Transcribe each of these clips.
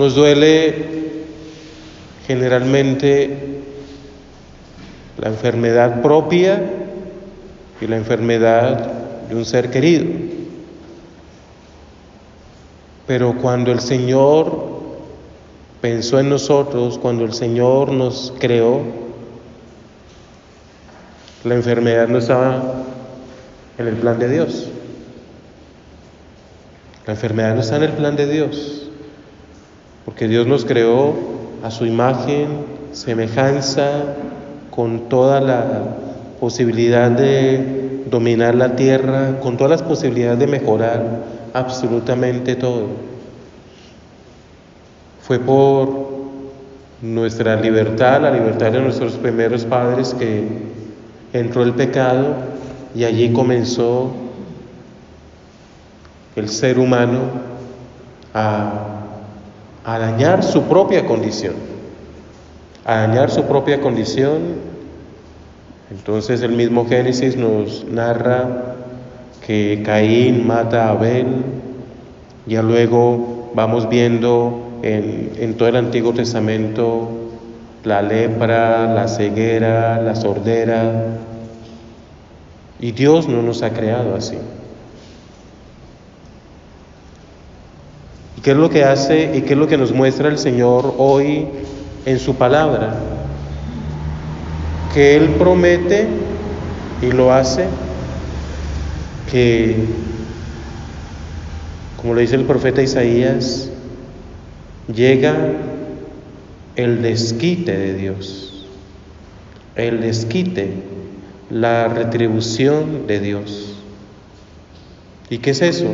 Nos duele generalmente la enfermedad propia y la enfermedad de un ser querido. Pero cuando el Señor pensó en nosotros, cuando el Señor nos creó, la enfermedad no estaba en el plan de Dios. La enfermedad no está en el plan de Dios, porque Dios nos creó a su imagen, semejanza, con toda la posibilidad de dominar la tierra, con todas las posibilidades de mejorar absolutamente todo. Fue por nuestra libertad, la libertad de nuestros primeros padres, que entró el pecado y allí comenzó el ser humano a dañar su propia condición, Entonces el mismo Génesis nos narra que Caín mata a Abel. Ya luego vamos viendo en todo el Antiguo Testamento la lepra, la ceguera, la sordera. Y Dios no nos ha creado así. ¿Y qué es lo que hace y qué es lo que nos muestra el Señor hoy en su palabra? Que Él promete y lo hace, que, como le dice el profeta Isaías, llega el desquite de Dios, la retribución de Dios. ¿Y qué es eso?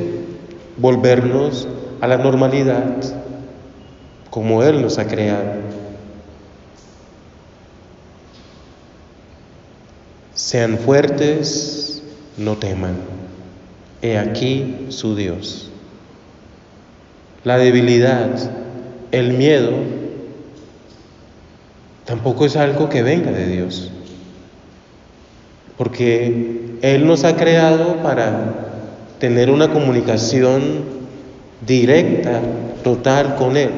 Volvernos a la normalidad como Él nos ha creado. Sean fuertes, no teman. He aquí su Dios. La debilidad, el miedo, tampoco es algo que venga de Dios, porque Él nos ha creado para tener una comunicación directa, total con Él.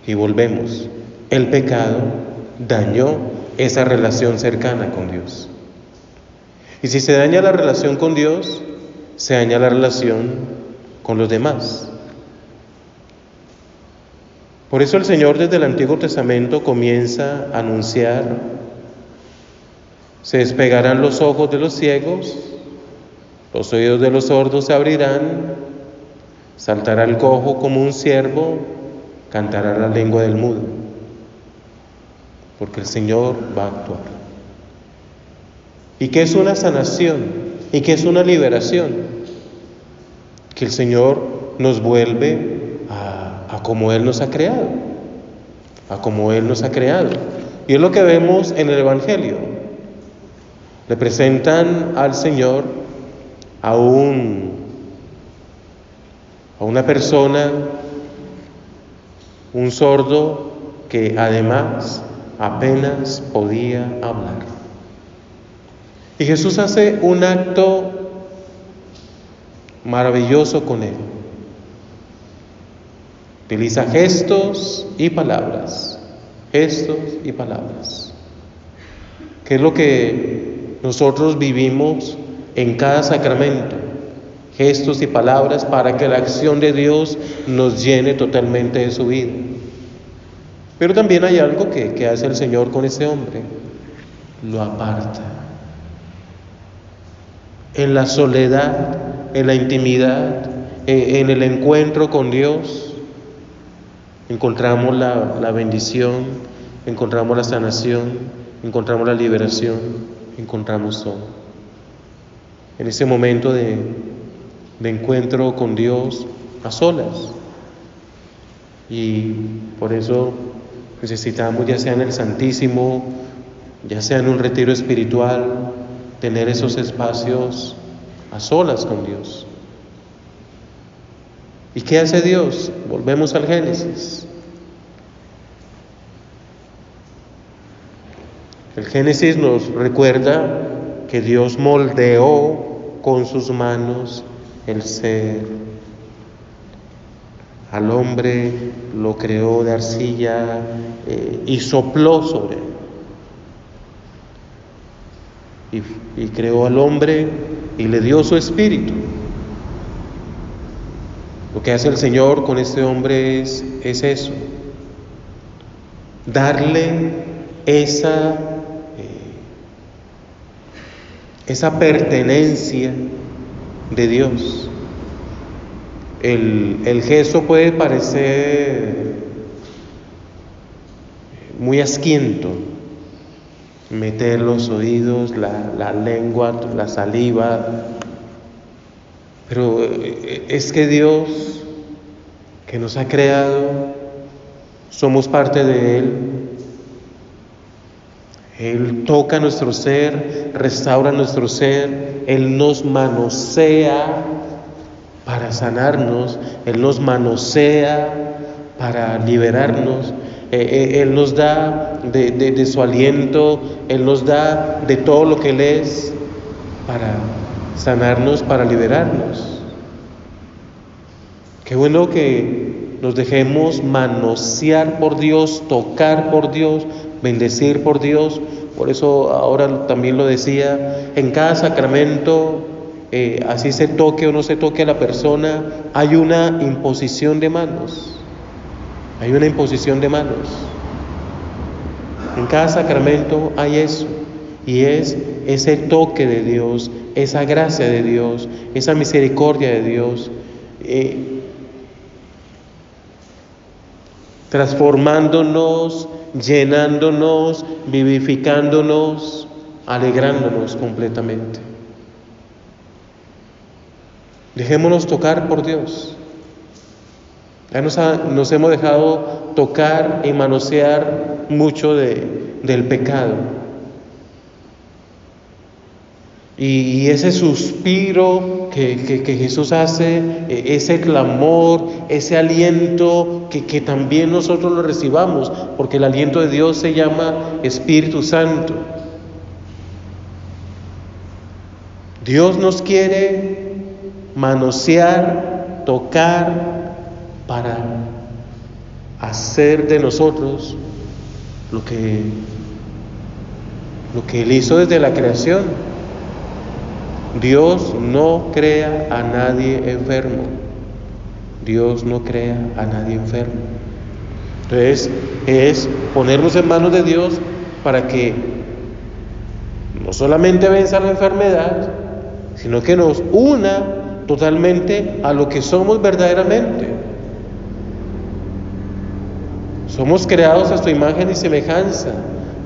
Y volvemos, el pecado dañó esa relación cercana con Dios. Y si se daña la relación con Dios, se daña la relación con los demás. Por eso el Señor desde el Antiguo Testamento comienza a anunciar: se despegarán los ojos de los ciegos, los oídos de los sordos se abrirán, saltará el cojo como un ciervo, cantará la lengua del mudo, porque el Señor va a actuar. ¿Y qué es una sanación? ¿Y qué es una liberación? Que el Señor nos vuelve a como Él nos ha creado, Y es lo que vemos en el Evangelio. Le presentan al Señor a una persona, un sordo, que además apenas podía hablar. Y Jesús hace un acto maravilloso con él. Utiliza gestos y palabras. ¿Qué es lo que nosotros vivimos en cada sacramento? Gestos y palabras para que la acción de Dios nos llene totalmente de su vida. Pero también hay algo que hace el Señor con ese hombre: lo aparta. En la soledad, en la intimidad, en el encuentro con Dios, encontramos la bendición, encontramos la sanación, encontramos la liberación, encontramos todo. En ese momento de encuentro con Dios a solas. Y por eso necesitamos, ya sea en el Santísimo, ya sea en un retiro espiritual, tener esos espacios a solas con Dios. ¿Y qué hace Dios? Volvemos al Génesis. El Génesis nos recuerda que Dios moldeó con sus manos el ser. al hombre lo creó de arcilla y sopló sobre él. Y creó al hombre y le dio su espíritu. Lo que hace el Señor con este hombre es eso, darle esa pertenencia de Dios. El gesto puede parecer muy asquiento, meter los oídos, la lengua, la saliva, pero es que Dios, que nos ha creado, somos parte de Él. Él toca nuestro ser, restaura nuestro ser, Él nos manosea para sanarnos, Él nos manosea para liberarnos, Él nos da de su aliento, Él nos da de todo lo que Él es para sanarnos, para liberarnos. Qué bueno que nos dejemos manosear por Dios, tocar por Dios, bendecir por Dios. Por eso ahora también lo decía, en cada sacramento, así se toque o no se toque a la persona, hay una imposición de manos. Hay una imposición de manos. En cada sacramento hay eso, y es ese toque de Dios, esa gracia de Dios, esa misericordia de Dios, transformándonos, llenándonos, vivificándonos, alegrándonos completamente. Dejémonos tocar por Dios. Ya nos hemos dejado tocar y manosear mucho del pecado. Y ese suspiro que Jesús hace, ese clamor, ese aliento, que también nosotros lo recibamos, porque el aliento de Dios se llama Espíritu Santo. Dios nos quiere manosear, tocar, para hacer de nosotros lo que Él hizo desde la creación. Dios no crea a nadie enfermo. Dios no crea a nadie enfermo. Entonces es ponernos en manos de Dios para que no solamente venza la enfermedad, sino que nos una totalmente a lo que somos verdaderamente. Somos creados a su imagen y semejanza.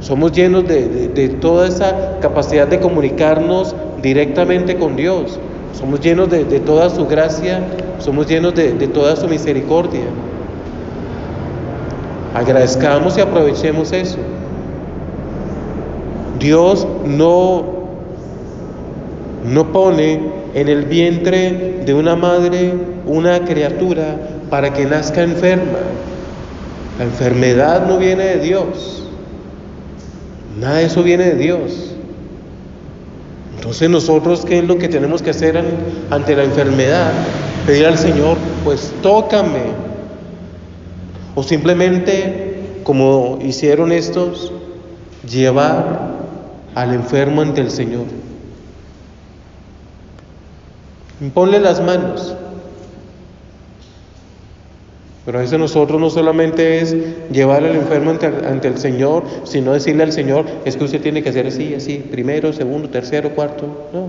Somos llenos de toda esa capacidad de comunicarnos directamente con Dios. Somos llenos de toda su gracia. Somos llenos de toda su misericordia. Agradezcamos y aprovechemos eso. Dios no pone en el vientre de una madre una criatura para que nazca enferma. La enfermedad no viene de Dios. Nada de eso viene de Dios. Entonces nosotros, ¿qué es lo que tenemos que hacer ante la enfermedad? Pedir al Señor, pues tócame. O simplemente, como hicieron estos, llevar al enfermo ante el Señor. Ponle las manos. Pero a veces nosotros no solamente es llevar al enfermo ante el Señor, sino decirle al Señor, es que usted tiene que hacer así, así, primero, segundo, tercero, cuarto. No.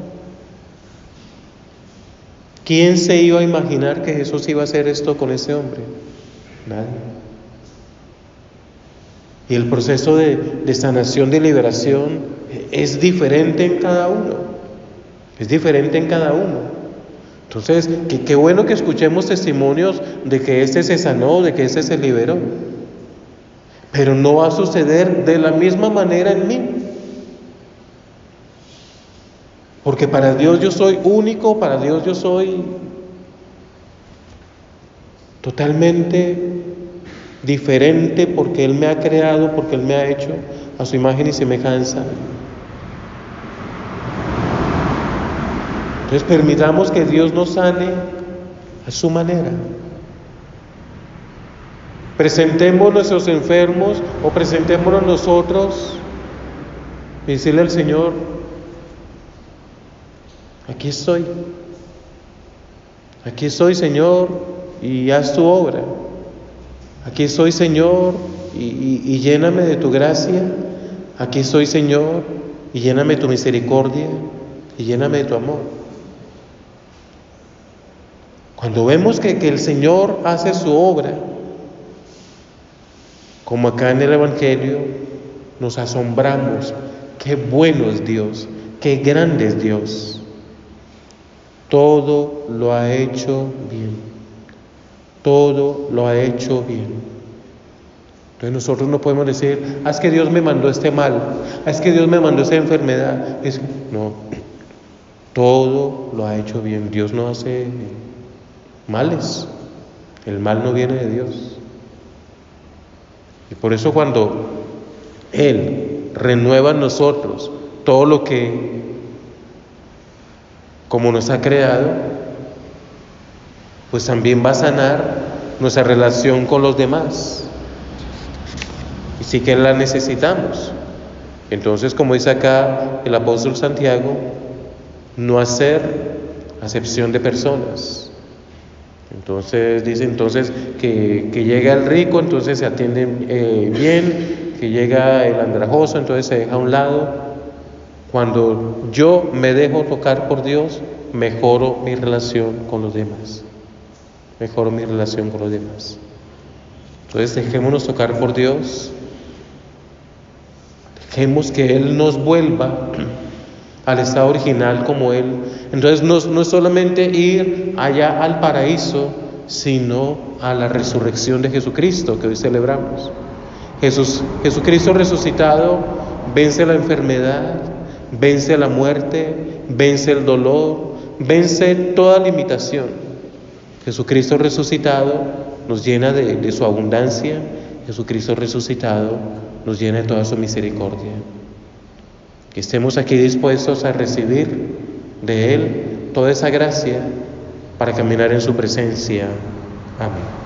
¿Quién se iba a imaginar que Jesús iba a hacer esto con ese hombre? Nadie. Y el proceso de sanación, de liberación, es diferente en cada uno. Es diferente en cada uno. Entonces, qué bueno que escuchemos testimonios de que este se sanó, de que este se liberó. Pero no va a suceder de la misma manera en mí. Porque para Dios yo soy único, para Dios yo soy totalmente diferente, porque Él me ha creado, porque Él me ha hecho a su imagen y semejanza. Entonces permitamos que Dios nos sane a su manera. Presentemos nuestros enfermos o presentémonos nosotros y decirle al Señor: aquí estoy Señor, y haz tu obra. Aquí estoy Señor, y lléname de tu gracia. Aquí estoy Señor, y lléname de tu misericordia, y lléname de tu amor. Cuando vemos que el Señor hace su obra, como acá en el Evangelio, nos asombramos. Qué bueno es Dios, qué grande es Dios. Todo lo ha hecho bien. Todo lo ha hecho bien. Entonces nosotros no podemos decir: es que Dios me mandó este mal, es que Dios me mandó esta enfermedad. No, todo lo ha hecho bien. Dios no hace males. El mal no viene de Dios. Y por eso cuando Él renueva en nosotros todo lo que, como nos ha creado, pues también va a sanar nuestra relación con los demás. Y sí que la necesitamos. Entonces, como dice acá el apóstol Santiago, no hacer acepción de personas. Entonces dice que llega el rico, entonces se atiende bien, que llega el andrajoso, entonces se deja a un lado. Cuando yo me dejo tocar por Dios, mejoro mi relación con los demás. Entonces dejémonos tocar por Dios, dejemos que Él nos vuelva al estado original como Él. Entonces no es solamente ir allá al paraíso, sino a la resurrección de Jesucristo que hoy celebramos. Jesucristo resucitado vence la enfermedad, vence la muerte, vence el dolor, vence toda limitación. Jesucristo resucitado nos llena de su abundancia. Jesucristo resucitado nos llena de toda su misericordia. Que estemos aquí dispuestos a recibir de Él toda esa gracia para caminar en su presencia. Amén.